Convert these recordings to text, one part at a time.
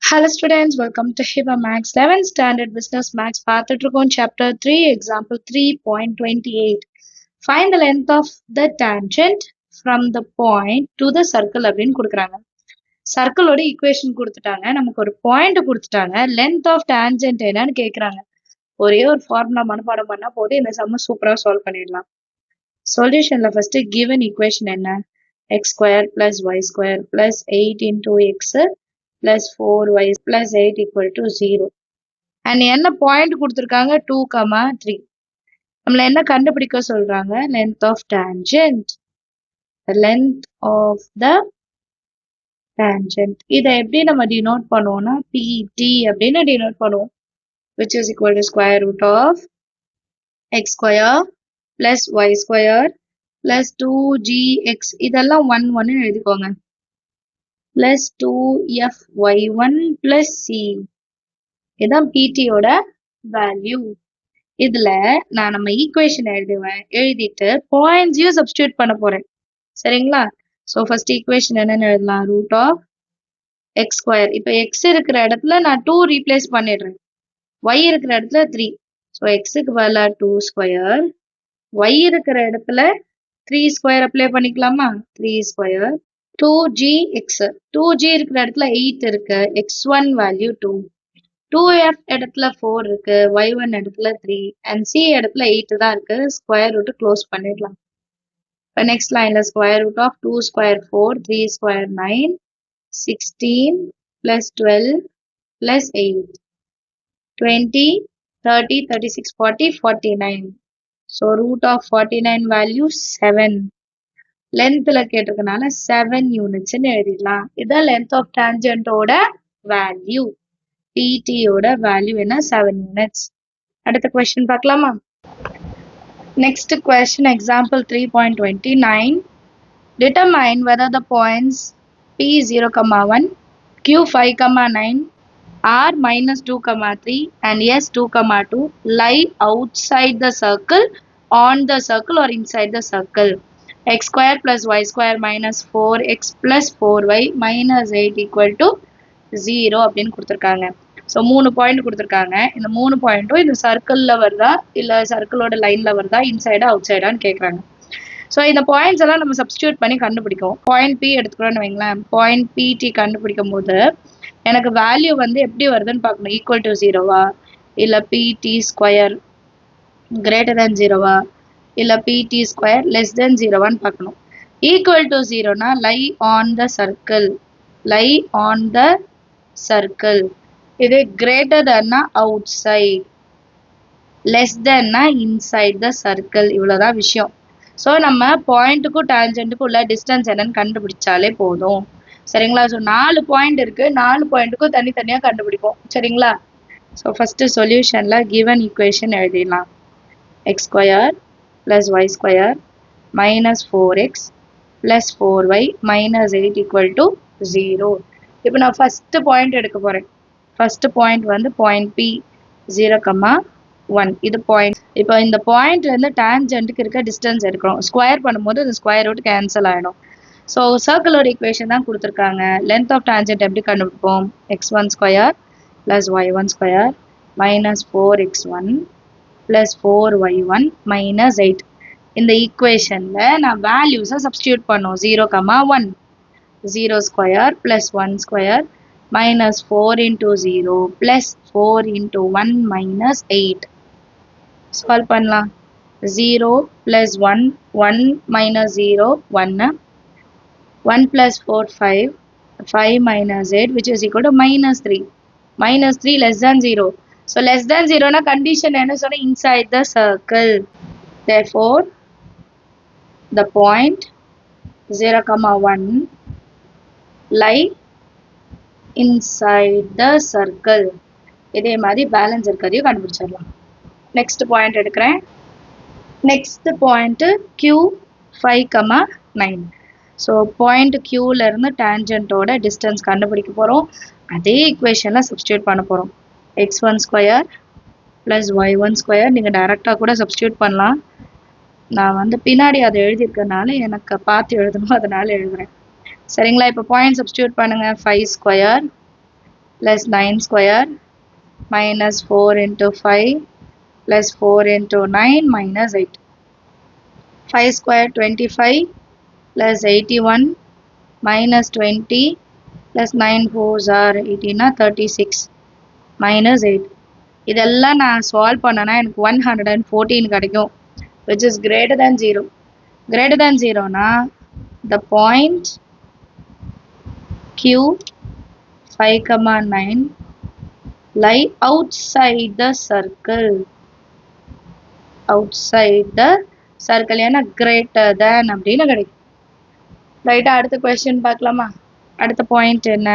Hello students, welcome to HIBA Max 11th Standard Business Max பார்த்துட்டு Chapter 3, Example 3.28. Find the length of the tangent from the point to the circle அப்படின்னு கொடுக்குறாங்க. சர்க்கிளோட equation கொடுத்துட்டாங்க, நமக்கு ஒரு point கொடுத்துட்டாங்க, length of tangent என்னன்னு கேட்குறாங்க. ஒரே ஒரு ஃபார்முலா மனப்பாடம் பண்ணா போது இந்த சம்ம சூப்பராக சால்வ் பண்ணிடலாம். சொல்யூஷன்ல ஃபர்ஸ்ட் கிவன் ஈக்குவேஷன் என்ன? x square plus y square plus 8 into x plus 4y plus 8 equal to 0. And என்ன பாயிண்ட் கொடுத்துருக்காங்க? 2, 3. நம்மள என்ன கண்டுபிடிக்க சொல்றாங்க? length of tangent. The length of the tangent. இதை எப்படி நம்ம denote பண்ணுவோம்னா pt அப்படின்னு denote பண்ணுவோம். Which is equal to square root of x square plus y square plus 2gx. இதெல்லாம் 1 1 எழுதிக்கோங்க. plus 2fy1 plus c. இதான் pt ஓட வேல்யூ. இதுல நான் நம்ம ஈக்குவேஷன் எழுதிட்டு பாயிண்ட்ஸையும் சப்ஸ்டியூட் பண்ண போறேன். சரிங்களா? ஸோ ஃபர்ஸ்ட் ஈக்குவேஷன் என்னன்னு எழுதலாம்? Root of x square. இப்போ எக்ஸ் இருக்கிற இடத்துல நான் 2 ரீப்ளேஸ் பண்ணிடுறேன். ஒய் இருக்கிற இடத்துல 3. ஸோ எக்ஸுக்கு பதிலாக 2 ஸ்கொயர். ஒய் இருக்கிற இடத்துல 3 ஸ்கொயர் அப்ளை பண்ணிக்கலாமா? 3 ஸ்கொயர் 2gx. 2g இருக்கிற இடத்துல 8 இருக்கு. x1 value 2. 2f இடத்துல 4 இருக்கு. y1 இடத்துல 3 and c இடத்துல 8 தான் இருக்கு. ஸ்கொயர் ரூட் க்ளோஸ் பண்ணிடலாம். இப்போ நெக்ஸ்ட் லைன்ல square root of 2 square 4, 3 square 9, 16 plus 12 plus 8, 20, 30, 36, 40, 49. So root of 49 value 7. லென்த்ல கேட்டிருக்கனால 7 யூனிட்ஸ்ன்னு எழுதிடலாம். இதான் லென்த் ஆஃப் டான்ஜென்ட்டோட வேல்யூ. pt ஓட வேல்யூ என்ன? 7 யூனிட்ஸ். அடுத்த கொஸ்டின் பார்க்கலாமா? Next question example 3.29. Determine whether the points p0, 1, q5, 9, r minus 2, 3 and s2, 2 lie outside the circle, on the circle or inside the circle. x square plus y square minus 4x plus 4y minus 8 equal to 0 அப்படின்னு கொடுத்துருக்காங்க. So 3 point கொடுத்துருக்காங்க. இந்த 3 பாயிண்ட்டும் இந்த சர்க்கிளில் வருதா இல்லை சர்க்கிளோட லைனில் வருதா, இன்சைடா அவுட் சைடான்னு கேட்குறாங்க. ஸோ இந்த பாயிண்ட்ஸ் எல்லாம் நம்ம சப்ஸ்டியூட் பண்ணி கண்டுபிடிக்கும். பாயிண்ட் பி எடுத்துக்கிறோன்னு வைங்களேன். பாயிண்ட் பிடி கண்டுபிடிக்கும் போது எனக்கு வேல்யூ வந்து எப்படி வருதுன்னு பார்க்கணும். ஈக்குவல் டு 0வா இல்லை பிடி ஸ்கொயர் கிரேட்டர் தேன் 0வா இல்லை பிடி ஸ்கொயர் லெஸ் தென் 0வான்னு பார்க்கணும். ஈக்குவல் டு 0னா lie on the circle, lie on the circle. இது கிரேட்டர் தேன்னா அவுட் சைட், லெஸ் தேன்னா இன்சைட் த சர்க்கிள். இவ்வளோதான் விஷயம். ஸோ நம்ம பாயிண்ட்டுக்கும் டான்ஜென்ட்டுக்கும் உள்ள டிஸ்டன்ஸ் என்னன்னு கண்டுபிடிச்சாலே போதும். சரிங்களா? ஸோ 4 பாயிண்ட் இருக்கு, 4 பாயிண்ட்டுக்கும் தனித்தனியாக கண்டுபிடிப்போம். சரிங்களா? ஸோ ஃபர்ஸ்ட் சொல்யூஷன்ல கிவன் ஈக்குவேஷன் எழுதிடலாம். X square plus y square minus 4x plus 4y minus 8 equal to 0. இப்போ நான் ஃபர்ஸ்ட் பாயிண்ட் எடுக்க போறேன். ஃபர்ஸ்ட் பாயிண்ட் வந்து பாயிண்ட் P 0, 1. இது பாயிண்ட். இப்போ இந்த பாயிண்ட்ல இருந்து டான்ஜென்ட்டுக்கு இருக்க டிஸ்டன்ஸ் எடுக்கிறோம். ஸ்கொயர் பண்ணும்போது இந்த ஸ்கொயர் ரூட் கேன்சல் ஆகிடும். ஸோ சர்க்கிளோட ஈக்குவேஷன் தான் கொடுத்துருக்காங்க. லென்த் ஆஃப் டான்ஜென்ட் எப்படி கண்டுபிடிப்போம்? x1 square plus y1 square minus 4x1 plus 4y1 minus 8. இந்த ஈக்குவேஷன்ல நான் வேல்யூஸை சப்ஸ்டியூட் பண்ணோம். 0, 1. 0 square plus 1 square minus 4 into 0 plus 4 into 1 minus 8. Solve பண்ணலாம். 0 plus 1, 1 minus 0, 1. 1 plus 4, 5. 5 minus 8 which is equal to minus 3. Minus 3 less than 0. So less than 0 na condition என்ன சொன்ன? Inside the circle. Therefore, the point 0, 1 lie inside the circle. இதே மாதிரி balance இருக்கிறதையும் கண்டுபிடிச்சிடலாம். Next point எடுக்கிறேன். Next point Q5, 9. So point Qல இருந்து டான்ஜென்ட்டோட டிஸ்டன்ஸ் கண்டுபிடிக்க போகிறோம். அதே ஈக்குவேஷன்ல சப்ஸ்டியூட் பண்ண போகிறோம். x1 square plus y1 square. நீங்கள் டைரெக்டாக கூட சப்ஸ்டியூட் பண்ணலாம். நான் வந்து பின்னாடி அதை எழுதியிருக்கனால எனக்கு பார்த்து எழுதணும், அதனால எழுதுறேன். சரிங்களா? இப்போ பாயிண்ட் சப்ஸ்டியூட் பண்ணுங்க. 5 square plus 9 square minus 4 into 5 plus 4 into 9 minus 8. 5 square 25 plus 81 minus 20 plus 9 fours are 18 36 minus 8. இதெல்லாம் நான் solve பண்ணனா எனக்கு 114 கிடைக்கும், which is greater than 0. Greater than 0 na the point Q 5,9 lie outside the circle. Outside the circle ஏன்னா greater than அப்படின்னு கிடைக்கும். ரைட்டா, அடுத்த கொஸ்டின் பார்க்கலாமா? அடுத்த பாயிண்ட் என்ன?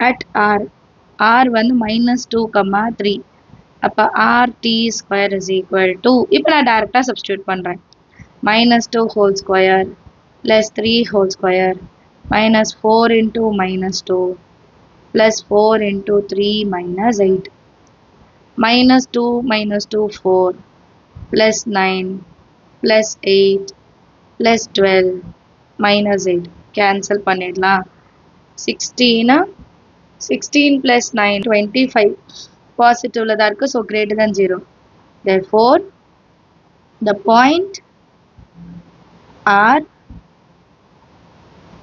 at r, r வந்து -2, 3. அப்போ rt square is equal to, இப்போ நான் டைரக்டா சப்ஸ்டியூட் பண்றேன். -2 whole square plus 3 whole square minus 4 into -2 plus 4 into 3 minus 8. -2 -2 4 plus 9 plus 8 plus 12 minus 8. Cancel பண்ணிடலாம். 16 plus 9 25. Positive தான் இருக்கு, so greater than 0. Therefore, the point R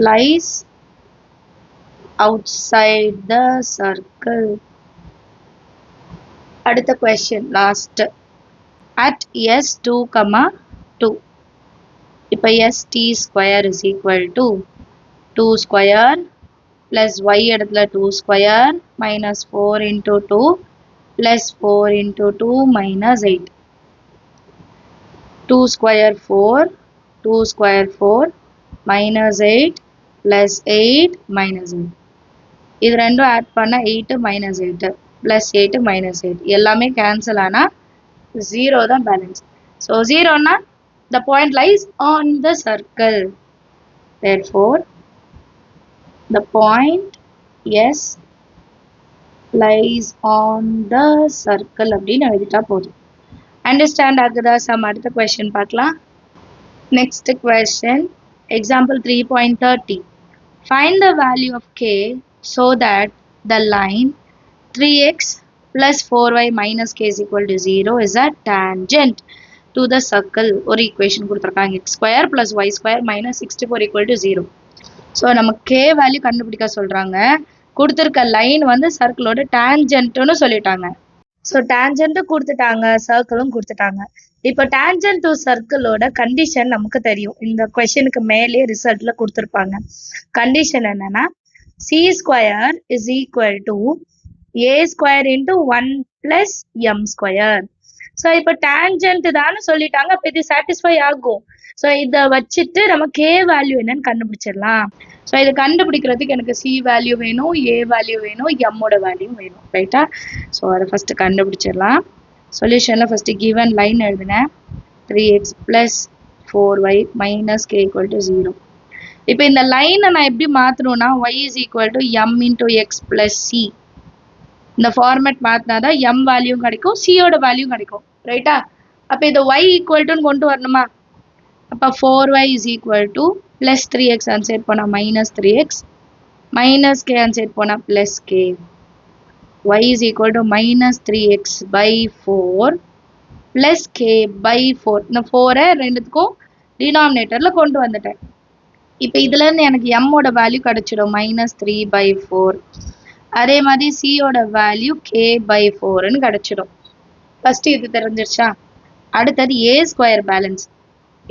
lies outside the circle. அடுத்த question, last. At s 2, 2. இப்போ st square is equal to 2 square plus y இடத்துல 2 square minus 4 into 2 plus 4 into 2 minus 8. 2 square 4, 2 square 4 minus 8 plus 8 minus 8. இது ரெண்டும் add பண்ண 8 minus 8 plus 8 minus 8 எல்லாமே cancel ஆனா 0 தான் balance. So 0 னா the point lies on the circle. Therefore, the point S lies on the circle அப்படின்னு எழுதிட்டா போதும். Understand ஆகுதா? சம் அடுத்த question பார்க்கலாம். Next question, example 3.30. Find the value of k so that the line 3x plus 4y minus k is equal to 0 is a tangent to the circle. ஒரு equation கொடுத்திருக்காங்க, x square plus y square minus 64 equal to 0. So நம்ம k value கண்டுபிடிக்க சொல்றாங்க. கொடுத்துருக்க line வந்து சர்க்கிளோட டேஞ்சன்ட்னு சொல்லிட்டாங்க. So tangent கொடுத்துட்டாங்க, சர்க்கிளும் கொடுத்துட்டாங்க. இப்போ டேஞ்சன்ட் டு சர்க்கிளோட கண்டிஷன் நமக்கு தெரியும். இந்த கொஸ்டினுக்கு மேலே ரிசல்ட்ல கொடுத்துருப்பாங்க. கண்டிஷன் என்னன்னா C square is equal to A square into 1 plus M square. So இப்போ டேஞ்சன்ட் தான் சொல்லிட்டாங்க, அப்போ இது சாட்டிஸ்ஃபை ஆகும். ஸோ இதை வச்சுட்டு நம்ம கே வேல்யூ என்னன்னு கண்டுபிடிச்சிடலாம். ஸோ இதை கண்டுபிடிக்கிறதுக்கு எனக்கு சி வேல்யூ வேணும், ஏ வேல்யூ வேணும், எம்மோட வேல்யூ வேணும். ரைட்டா? ஸோ அதை ஃபர்ஸ்ட் கண்டுபிடிச்சிடலாம். சொல்யூஷன்ல ஃபர்ஸ்ட் கிவன் லைன் எழுதினேன், 3x plus 4y minus k equal to 0. இப்போ இந்த லைனை நான் எப்படி மாற்றணும்னா y is equal to m into x plus c. இந்த ஃபார்மேட் மாற்றினாதான் m வேல்யூ கிடைக்கும், சியோட வேல்யூ கிடைக்கும். ரைட்டா? அப்போ இதை y ஈக்குவல் டுன்னு கொண்டு வரணுமா? அப்போ 4y is equal to plus 3x அன்சைட் போனால் minus 3x minus k அன்சைட் போனால் plus k. y is equal to minus 3x by 4 plus k by 4. இந்த 4 ரெண்டுத்துக்கும் டினாமினேட்டர்ல கொண்டு வந்துட்டேன். இப்போ இதுல இருந்து எனக்கு m ஓட வேல்யூ கிடைச்சிடும் minus 3 by 4. அதே மாதிரி c ஓட வேல்யூ k by 4ன்னு கிடைச்சிடும். ஃபர்ஸ்ட் இது தெரிஞ்சிருச்சா? அடுத்தது a square balance.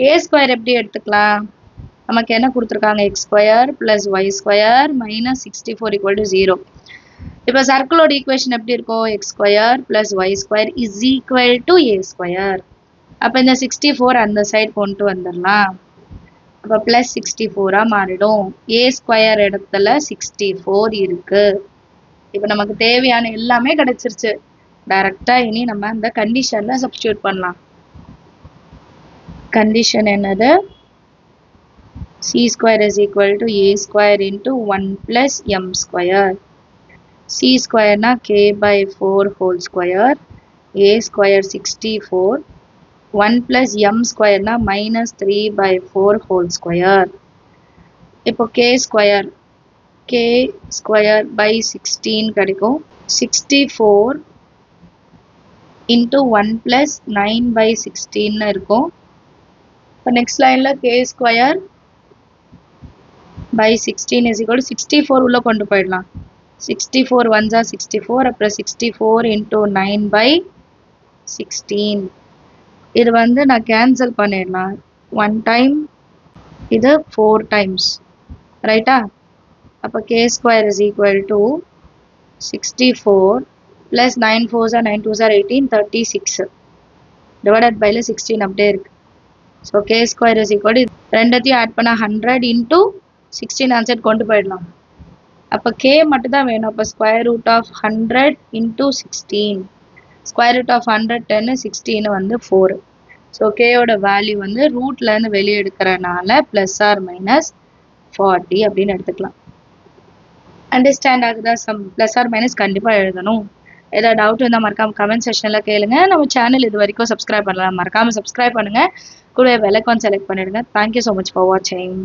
a square எப்படி எடுத்துக்கலாம்? நமக்கு என்ன கொடுத்துருக்காங்க, x square plus y square minus 64 equal to 0. இப்போ சர்க்கிளோட ஈக்குவேஷன் எப்படி இருக்கும்? x square plus y square is equal to a square. அப்போ இந்த 64 அந்த சைடு கொண்டு வந்துடலாம். அப்போ பிளஸ் 64 மாறிடும். a ஸ்கொயர் இடத்துல 64 இருக்கு. இப்போ நமக்கு தேவையான எல்லாமே கிடைச்சிருச்சு. டைரக்டா இனி நம்ம அந்த கண்டிஷன்ல சப்ஸ்டியூட் பண்ணலாம். கண்டிஷன் என்னது? c square is equal to a square into 1 plus m square. c square na k by 4 whole square, a square 64, 1 plus m square na minus 3 by 4 whole square. இப்போ k square k square by 16 கிடைக்கும். 64 into 1 plus 9 by 16 இருக்கும். இப்போ next லைன்ல k square by 16 is equal to 64 உள்ள கொண்டு போயிடலாம். 64 1s are 64, அப்புறம் 64 into 9 by 16. இது வந்து நான் கேன்சல் பண்ணிடலாம். 1 time, இது 4 times. ரைட்டா? அப்போ k square is equal to 64 plus 9 4s are 9 2s are 18, 36 divided by 16 அப்படியே இருக்கு. So k square is equal to ரெண்டத்தையும் ஆட் பண்ண 100 into 16 ஆன்சர் கொண்டு போயிடலாம். அப்போ k மட்டும் தான் வேணும். அப்போ square root of 100 into 16. Square root of 100 10 16 வந்து 4. ஸோ கேயோட வேல்யூ வந்து ரூட்லேருந்து வெளியே எடுக்கிறனால ப்ளஸ் ஆர் மைனஸ் 40 அப்படின்னு எடுத்துக்கலாம். அண்டர்ஸ்டாண்ட் ஆகுதா? சம் ப்ளஸ் ஆர் மைனஸ் கண்டிப்பாக எழுதணும். ஏதாவது டவுட் இருந்தால் மறக்காம கமெண்ட் செக்ஷனில் கேளுங்க. நம்ம சேனல் இது வரைக்கும் சப்ஸ்கிரைப் பண்ணலாம், மறக்காமல் சப்ஸ்கிரைப் பண்ணுங்கள். கூட பெல் ஐகான் செலக்ட் பண்ணிடுங்க. தேங்க்யூ ஸோ மச் ஃபார் வாட்சிங்.